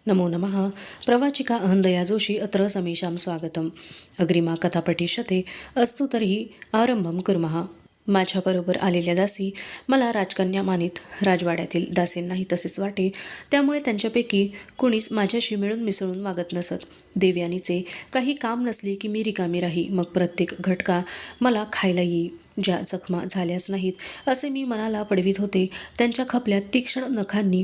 नमो नमः. प्रवाचिका अहंदया जोशी अत्र समीशां स्वागतम. अग्रिमा कथा पठिष्यते अस्तु तर्हि आरंभं कुर्मः. माझ्याबरोबर आलेल्या दासी मला राजकन्या मानित. राजवाड्यातील दासींनाही तसेच वाटे. त्यामुळे त्यांच्यापैकी कुणीच माझ्याशी मिळून मिसळून वागत नसत. देवयानीचे काही काम नसले की मी रिकामी राही. मग प्रत्येक घटका मला खायला येई. ज्या जखमा झाल्याच नाहीत असे मी मनाला पडवीत होते, त्यांच्या खपल्यात तीक्ष्ण नखांनी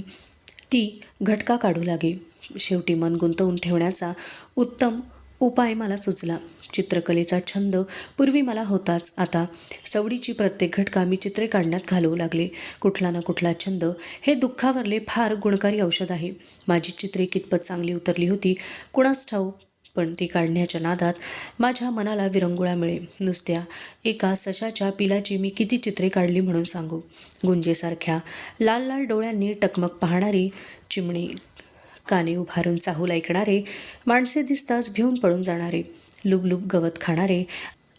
ती घटका काढू लागे. शेवटी मन गुंतवून ठेवण्याचा उत्तम उपाय मला सुचला. चित्रकलेचा छंद पूर्वी मला होताच. आता सवडीची प्रत्येक घटका मी चित्रे काढण्यात घालवू लागले. कुठला ना कुठला छंद हे दुःखावरले फार गुणकारी औषध आहे. माझी चित्रे कितपत चांगली उतरली होती कुणास ठाऊक, पण ती काढण्याच्या नादात माझ्या मनाला विरंगुळा मिळे. नुसत्या एका सशाच्या पिलाची मी किती चित्रे काढली म्हणून सांगू. गुंजेसारख्या लाल लाल डोळ्यांनी टकमक पाहणारी चिमणी, काने उभारून चाहूल ऐकणारे, माणसे दिसताच भिवून पळून जाणारे, लुबलुब गवत खाणारे,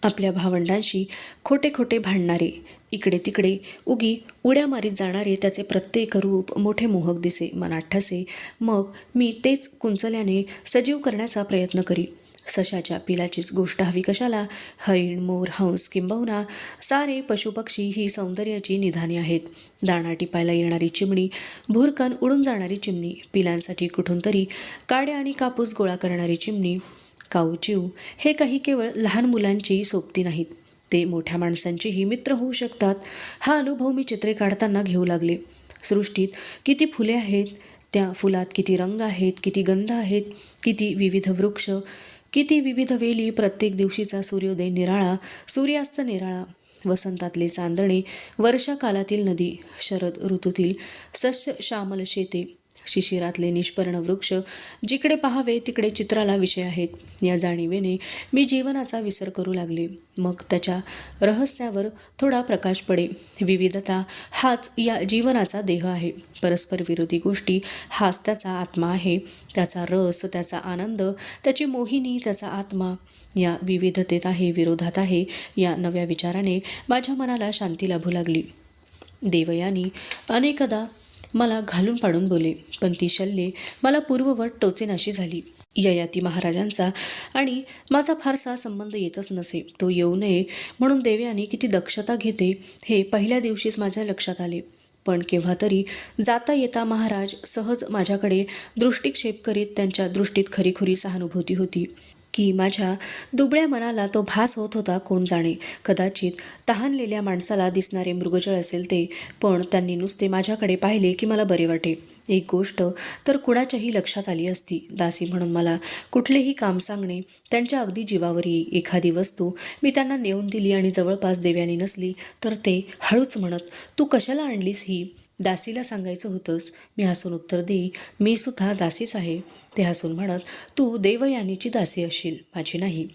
आपल्या भावंडांशी खोटे खोटे भांडणारे, इकडे तिकडे उगी उड्या मारीत जाणारे, त्याचे प्रत्येक रूप मोठे मोहक दिसे, मनात ठसे. मग मी तेच कुंचल्याने सजीव करण्याचा प्रयत्न करी. सशाच्या पिलाचीच गोष्ट हवी कशाला? हरिण, मोर, हंस किंबहुना सारे पशुपक्षी ही सौंदर्याची निधाने आहेत. दाणा टिपायला येणारी चिमणी, भुरकन उडून जाणारी चिमणी, पिलांसाठी कुठून तरी काड्या आणि कापूस गोळा करणारी चिमणी, काऊचिव हे काही केवळ लहान मुलांची सोबती नाहीत, ते मोठ्या माणसांचेही मित्र होऊ शकतात. हा अनुभव मी चित्रे काढताना घेऊ लागले. सृष्टीत किती फुले आहेत, त्या फुलात किती रंग आहेत, किती गंध आहेत, किती विविध वृक्ष, किती विविध वेली, प्रत्येक दिवशीचा सूर्योदय निराळा, सूर्यास्त निराळा, वसंतातले चांदणे, वर्षाकालातील नदी, शरद ऋतूतील सस्य श्यामल शेते, शिशिरातले निष्पर्ण वृक्ष, जिकडे पाहावे तिकडे चित्राला विषय आहेत. या जाणीवेने मी जीवनाचा विसर करू लागले. मग त्याच्या रहस्यावर थोडा प्रकाश पडे. विविधता हाच या जीवनाचा देह आहे. परस्पर विरोधी गोष्टी हाच त्याचा आत्मा आहे. त्याचा रस, त्याचा आनंद, त्याची मोहिनी, त्याचा आत्मा या विविधतेत आहे, विरोधात आहे. या नव्या विचाराने माझ्या मनाला शांती लाभू लागली. देवयानी अनेकदा मला घालून पाडून बोले, पण ती शल्ये मला पूर्ववत टोचेनाशी झाली. ययाती महाराजांचा आणि माझा फारसा संबंध येतच नसे. तो येऊ नये म्हणून देवयानी किती दक्षता घेते हे पहिल्या दिवशीच माझ्या लक्षात आले. पण केव्हा तरी जाता येता महाराज सहज माझ्याकडे दृष्टिक्षेप करीत त्यांच्या दृष्टीत खरीखुरी सहानुभूती होती की माझ्या दुबळ्या मनाला तो भास होत होता कोण जाणे. कदाचित तहानलेल्या माणसाला दिसणारे मृगजळ असेल ते, पण त्यांनी नुसते माझ्याकडे पाहिले की मला बरे वाटे. एक गोष्ट तर कुणाच्याही लक्षात आली असती. दासी म्हणून मला कुठलेही काम सांगणे त्यांच्या अगदी जीवावर येई. एखादी वस्तू मी त्यांना नेऊन दिली आणि जवळपास देवयानी नसली तर ते हळूच म्हणत, तू कशाला आणलीस ही? दासीला सांगायचं होतंस. मी हसून उत्तर देई, मी सुद्धा दासीच आहे. ते हसून म्हणत, तू देवयानीची दासी असशील, माझी नाही.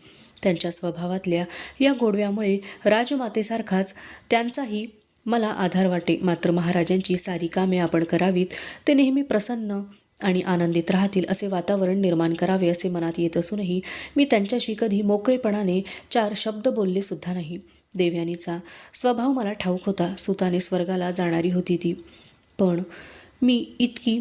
त्यांच्या स्वभावातल्या या गोडव्यामुळे राजमातेसारखाच त्यांचाही मला आधार वाटे. मात्र महाराजांची सारी कामे आपण करावीत, ते नेहमी प्रसन्न आणि आनंदित राहतील असे वातावरण निर्माण करावे असे मनात येत असूनही मी त्यांच्याशी कधी मोकळेपणाने 4 शब्द बोलले सुद्धा नाही. देवयानीचा स्वभाव मला ठाऊक होता. सुताने स्वर्गाला जाणारी होती ती. पण मी इतकी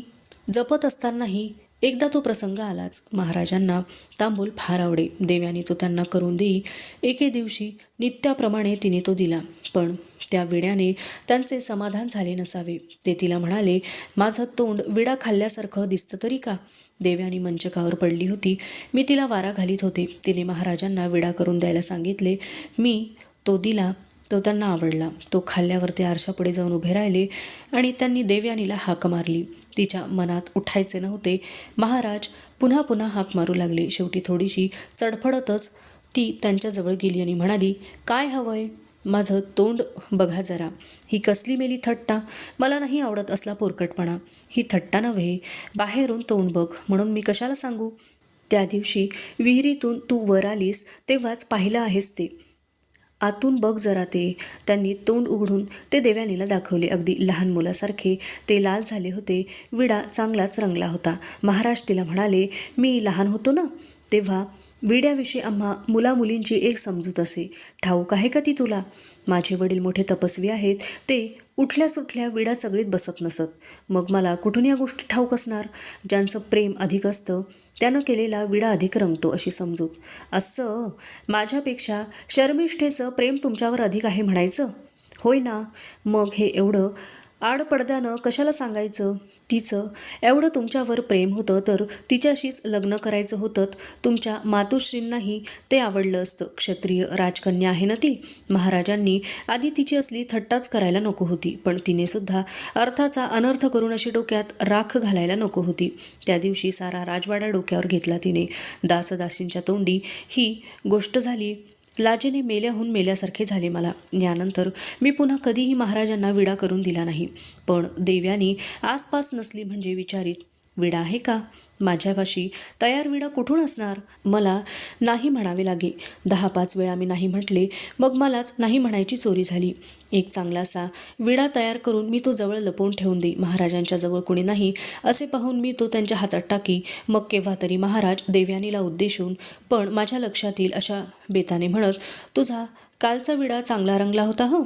जपत असतानाही एकदा तो प्रसंग आलाच. महाराजांना तांबूल फार आवडे. देवयानी तो त्यांना करून देई. एके दिवशी नित्याप्रमाणे तिने तो दिला, पण त्या विड्याने त्यांचे समाधान झाले नसावे. ते तिला म्हणाले, माझं तोंड विडा खाल्ल्यासारखं दिसतं तरी का? देवयानी मंचकावर पडली होती. मी तिला वारा घालीत होते. तिने महाराजांना विडा करून द्यायला सांगितले. मी तो दिला. तो त्यांना आवडला. तो खाल्ल्यावर ते आरशापुढे जाऊन उभे राहिले आणि त्यांनी देवयानीला हाक मारली. तिच्या मनात उठायचे नव्हते. महाराज पुन्हा पुन्हा हाक मारू लागले. शेवटी थोडीशी चडफडतच ती त्यांच्याजवळ गेली आणि म्हणाली, काय हवंय? माझं तोंड बघा जरा. ही कसली मेली थट्टा? मला नाही आवडत असला पोरकटपणा. ही थट्टा नव्हे, बाहेरून तोंड बघ म्हणून मी कशाला सांगू? त्या दिवशी विहिरीतून तू वर आलीस तेव्हाच पाहिलं आहेस ते. आतून बघ जरा ते. त्यांनी तोंड उघडून ते देवयानीला दाखवले. अगदी लहान मुलासारखे ते लाल झाले होते. विडा चांगलाच रंगला होता. महाराज तिला म्हणाले, मी लहान होतो ना तेव्हा विड्याविषयी आम्हा मुलामुलींची एक समजूत असे. ठाऊक आहे का ती तुला? माझे वडील मोठे तपस्वी आहेत. ते उठल्या सुटल्या विडा चगळीत बसत नसत. मग मला कुठून या गोष्टी ठाऊक असणार? ज्यांचं प्रेम अधिक असतं त्यानं केलेला विडा अधिक रंगतो अशी समजूत. असं माझ्यापेक्षा शर्मिष्ठेचं प्रेम तुमच्यावर अधिक आहे म्हणायचं? होय ना. मग हे एवढं आडपडद्यानं कशाला सांगायचं? तिचं एवढं तुमच्यावर प्रेम होतं तर तिच्याशीच लग्न करायचं होतं. तुमच्या मातोश्रींनाही ते आवडलं असतं. क्षत्रिय राजकन्या आहे ना ती. महाराजांनी आधी तिची असली थट्टाच करायला नको होती, पण तिने सुद्धा अर्थाचा अनर्थ करून अशी डोक्यात राख घालायला नको होती. त्या दिवशी सारा राजवाडा डोक्यावर घेतला तिने. दासदासींच्या तोंडी ही गोष्ट झाली. लाजेने मेल्याहून मेल्यासारखे झाले मला. यानंतर मी पुन्हा कधीही महाराजांना विडा करून दिला नाही. पण देव्यानी आसपास नसली म्हणजे विचारीत, विडा आहे का? माझ्यापाशी तयार विडा कुठून असणार? मला नाही म्हणावे लागे. 10-5 वेळा मी नाही म्हटले, मग मलाच नाही म्हणायची चोरी झाली. एक चांगलासा विडा तयार करून मी तो जवळ लपवून ठेवून दे. महाराजांच्या जवळ कोणी नाही असे पाहून मी तो त्यांच्या हातात टाकी. मग केव्हा तरी महाराज देवयानीला उद्देशून पण माझ्या लक्षात येईल अशा बेताने म्हणत, तुझा कालचा विडा चांगला रंगला होता हो.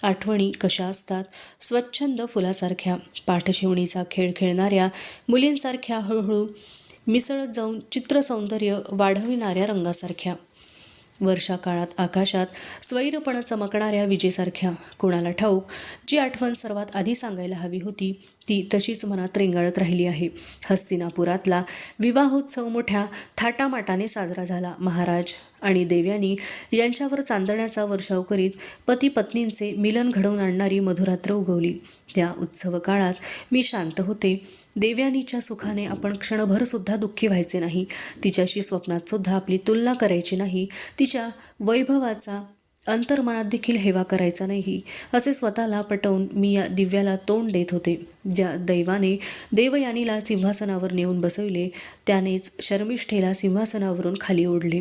आठवणी कशा असतात? स्वच्छंद फुलासारख्या, पाठशिवणीचा खेळ खेळणाऱ्या मुलींसारख्या, हळूहळू मिसळत जाऊन चित्रसौंदर्य वाढविणाऱ्या रंगासारख्या, वर्षाकाळात आकाशात स्वैरपण चमकणाऱ्या विजेसारख्या. कोणाला ठाऊक, जी आठवण सर्वात आधी सांगायला हवी होती ती तशीच मनात रेंगाळत राहिली आहे. हस्तिनापुरातला विवाहोत्सव मोठ्या थाटामाटाने साजरा झाला. महाराज आणि देव्यानी यांच्यावर चांदण्याचा वर्षाव करीत पती पत्नींचे मिलन घडवून आणणारी मधुरात्र उगवली. त्या उत्सव काळात मी शांत होते. देवयानीच्या सुखाने आपण क्षणभर सुद्धा दुःखी व्हायचे नाही. तिच्याशी स्वप्नात सुद्धा आपली तुलना करायची नाही. तिच्या वैभवाचा अंतर्मनात देखील हेवा करायचा नाही असे स्वतःला पटवून मी या दिव्याला तोंड देत होते. ज्या दैवाने देवयानीला सिंहासनावर नेऊन बसविले त्यानेच शर्मिष्ठेला सिंहासनावरून खाली ओढले.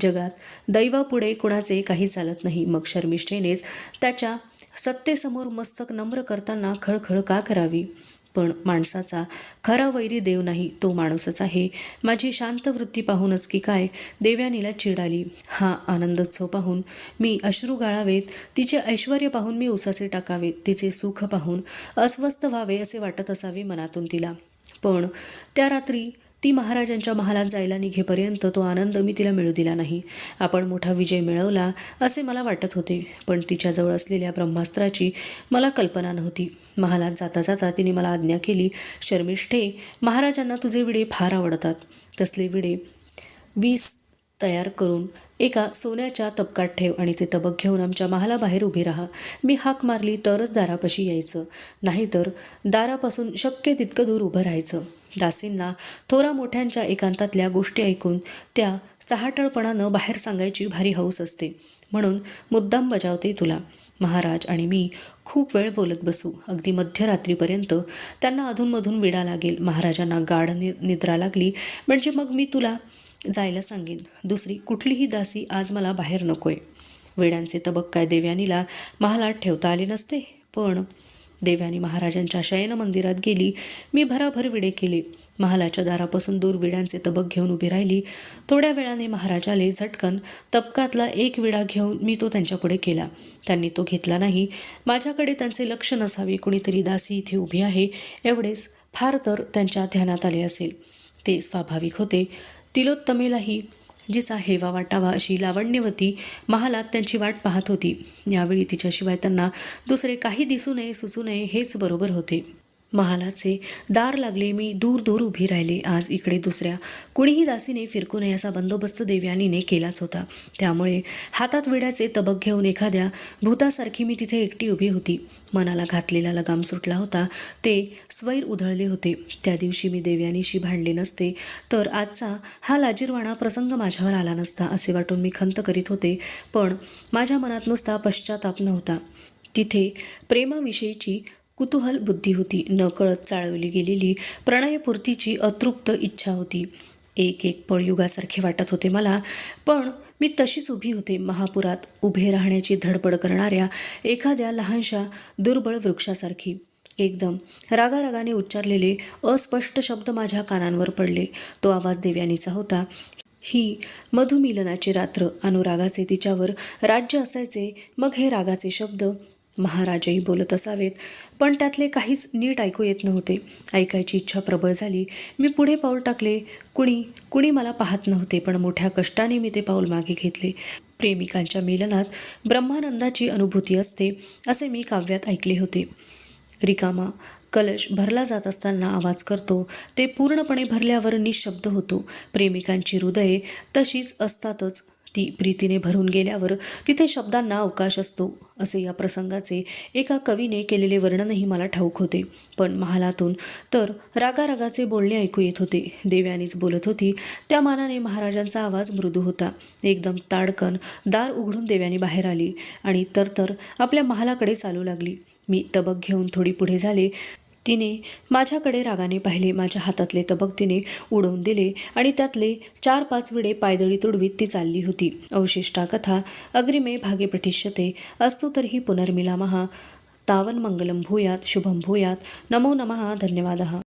जगात दैवापुढे कुणाचे काही चालत नाही. मग शर्मिष्ठेनेच त्याच्या सत्तेसमोर मस्तक नम्र करताना खळखळ का करावी? पण माणसाचा खरा वैरी देव नाही, तो माणूसच आहे. माझी शांत वृत्ती पाहूनच की काय देवयानीला चिड आली. हा आनंदोत्सव पाहून मी अश्रू गाळावेत, तिचे ऐश्वर्य पाहून मी उसासे टाकावेत, तिचे सुख पाहून अस्वस्थ व्हावे असे वाटत असावे मनातून तिला. पण त्या रात्री ती महाराजांच्या महालात जायला निघेपर्यंत तो आनंद मी तिला मिळू दिला नाही. आपण मोठा विजय मिळवला असे मला वाटत होते, पण तिच्याजवळ असलेल्या ब्रह्मास्त्राची मला कल्पना नव्हती. महालात जाता जाता तिने मला आज्ञा केली, शर्मिष्ठे, महाराजांना तुझे विडे फार आवडतात. तसले विडे 20 तयार करून एका सोन्याच्या तबकात ठेव आणि ते तबक घेऊन आमच्या महालाबाहेर उभी राहा. मी हाक मारली तरच दारापाशी यायचं, नाहीतर दारापासून शक्य तितकं दूर उभं राहायचं. दासींना थोरा मोठ्यांच्या एकांतातल्या गोष्टी ऐकून त्या चहाटळपणानं बाहेर सांगायची भारी हौस असते, म्हणून मुद्दाम बजावते तुला. महाराज आणि मी खूप वेळ बोलत बसू, अगदी मध्यरात्रीपर्यंत. त्यांना अधूनमधून विडा लागेल. महाराजांना गाढ निद्रा लागली म्हणजे मग मी तुला जायला सांगेन. दुसरी कुठलीही दासी आज मला बाहेर नकोय. विड्यांचे तबक काय देवयानीला महालात ठेवता आले नसते? पण देवयानी महाराजांच्या शयन मंदिरात गेली. मी भराभर विडे केले. महालाच्या दारापासून दूर विड्यांचे तबक घेऊन उभी राहिली. थोड्या वेळाने महाराज आले. झटकन तबकातला एक विडा घेऊन मी तो त्यांच्यापुढे केला. त्यांनी तो घेतला नाही. माझ्याकडे त्यांचे लक्ष नसावे, कुणीतरी दासी इथे उभी आहे एवढेच फार तर त्यांच्या ध्यानात आले असेल. ते स्वाभाविक होते. तिलोत्तमेलाही जिचा हेवा वाटावा अशी लावण्यवती महालात त्यांची वाट पाहत होती. यावेळी तिच्याशिवाय त्यांना दुसरे काही दिसू नये, सुचू नये हेच बरोबर होते. महालाचे दार लागले. मी दूर दूर उभी राहिले. आज इकडे दुसऱ्या कुणीही दासीने फिरकू नये असा बंदोबस्त देवयानीने केलाच होता. त्यामुळे हातात विड्याचे तबक घेऊन एखाद्या भूतासारखी मी तिथे एकटी उभी होती. मनाला घातलेला लगाम सुटला होता. ते स्वैर उधळले होते. त्या दिवशी मी देवयानीशी भांडले नसते तर आजचा हा लाजिरवाणा प्रसंग माझ्यावर आला नसता असे वाटून मी खंत करीत होते. पण माझ्या मनात नुसता पश्चाताप नव्हता, तिथे प्रेमाविषयीची कुतूहल बुद्धी होती. नकळत चाळवली गेलेली प्रणयपूर्तीची अतृप्त इच्छा होती. एक एक पळ युगासारखे वाटत होते मला, पण मी तशीच उभी होते, महापुरात उभे राहण्याची धडपड करणाऱ्या एखाद्या लहानशा दुर्बळ वृक्षासारखी. एकदम रागारागाने उच्चारलेले अस्पष्ट शब्द माझ्या कानांवर पडले. तो आवाज देवयानीचा होता. ही मधुमिलनाची रात्र, अनुरागाचे तिच्यावर राज्य असायचे. मग हे रागाचे शब्द महाराजही बोलत असावेत, पण त्यातले काहीच नीट ऐकू येत नव्हते. ऐकायची इच्छा प्रबळ झाली. मी पुढे पाऊल टाकले. कुणी मला पाहत नव्हते, पण मोठ्या कष्टाने मी ते पाऊल मागे घेतले. प्रेमिकांच्या मिलनात ब्रह्मानंदाची अनुभूती असते, असे मी काव्यात ऐकले होते. रिकामा कलश भरला जात असताना आवाज करतो, ते पूर्णपणे भरल्यावर निशब्द होतो. प्रेमिकांची हृदये तशीच असतातच. ती प्रीतीने भरून गेल्यावर तिथे शब्दांना अवकाश असतो, असे या प्रसंगाचे एका कवीने केलेले वर्णनही मला ठाऊक होते. पण महालातून तर रागारागाचे बोलणे ऐकू येत होते. देवयानीच बोलत होती. त्या मानाने महाराजांचा आवाज मृदू होता. एकदम ताडकन दार उघडून देवयानी बाहेर आली आणि तरतर आपल्या महालाकडे चालू लागली. मी तबक घेऊन थोडी पुढे झाले. तिने माझ्याकडे रागाने पाहिले. माझ्या हातातले तबक तिने उडवून दिले आणि त्यातले 4-5 विडे पायदळी तुडवीत ती चालली होती. अवशिष्टा कथा अग्रिमे भागे पठिष्यते. अस्तु तर्हि पुनर्मिलामः. तावन्मंगलं भूयात् शुभं भूयात्. नमो नमः. धन्यवादः.